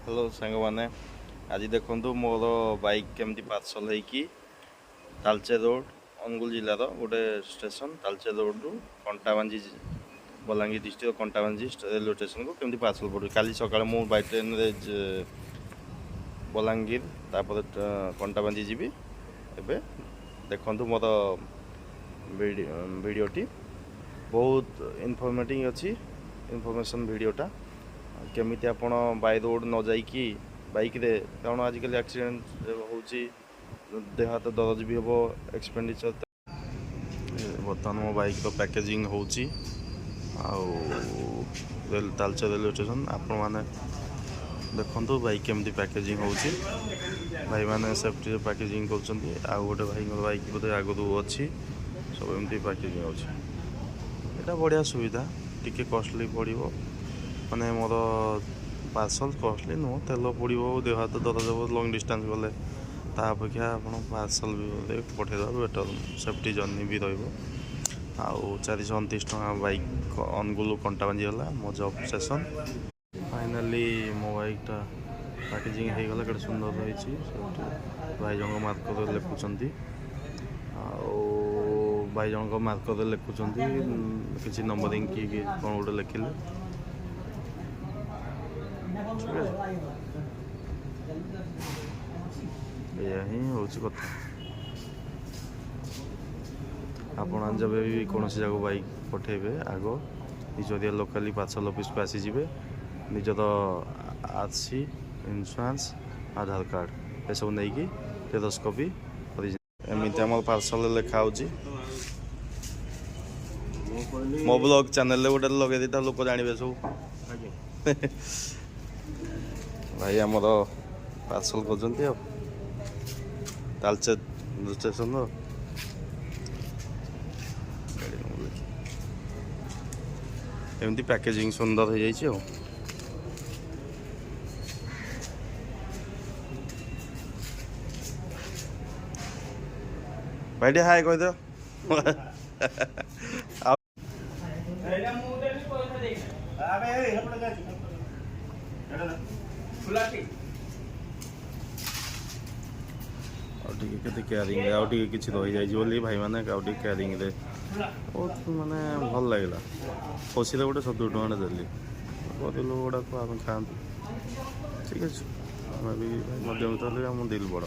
hello सांग मैंने आज देखु मोर बाइक केमती पार्सल होगी तालचे रोड अनुगुल जिलार गोटे स्टेशन तालचे रोड रु Kantabanji Balangir district Kantabanji railway station को केमती पार्सल पड़े काली सका मु बाय ट्रेन बलांगीर तापर कंटाबांजी जी एबे देखु मोर वीडियोटी बहुत इनफॉर्मेटिव अच्छी इनफॉरमेशन वीडियोटा केमिति आपण बाय रोड न जाइकी बाइक रे कारण आजिकल एक्सीडेंट होची देह हाथ दरज भी हम एक्सपेंडिचर बर्तमान मो बाइक रो पैकेजिंग होची तालचर रेलवे स्टेशन आपण माने देखंतु बाइक केमती पैकेजिंग होची भाई माने सेफ्टी पैकेजिंग करछंती आ गोटे भाई बाइक बोधे आगु अच्छी सब एमती पैकेजिंग होची एटा बढ़िया सुविधा टिके कॉस्टली पड़िबो माने मोर पार्सल कॉस्टली नुह तेल पड़ो देह हाथ दरज हम लंग डिस्टेंस गले ता अपेक्षा आप पार्सल भी पठेदेव बेटर सेफ्टी जर्नी भी रहा 429 टका बाइक अनुगुल कंटाबांजी गला मो जॉब स्टेशन फाइनाली मो बाइकटा पैकेजिंग हो गला के सुंदर रही भाई जन मार्कर लिखुंट भाई जन मार्कर लिखुंट किसी नंबरिंग कि कौन गोटे लिखिले यह ही हूँ कथा आपण जब भी कौन सी जगह बाइक पठेबे आग निजरिया लोकाली पार्सल ऑफिस को आसीजे निजर आरसी इंश्योरेंस आधार कार्ड ये सब नहीं कि तेरस कपी एमती आम पार्सल लिखा मो ब्लॉग चैनल गोटे लगे देता लोक जानवे सब भाई आमर पार्सल कर तालचेर स्टेशन एमती पैकेजिंग सुंदर हो जाइए भाई हाय कह दो केयरिंग आउटे किसी रही जाइए भाई मैंने आउटे केयरिंग बहुत माने भल लगे खुशी गोटे 70 टका देली गरीब लोक गुड़ाक आम खाते ठीक अच्छे आम भी मध्यम आम दिल बड़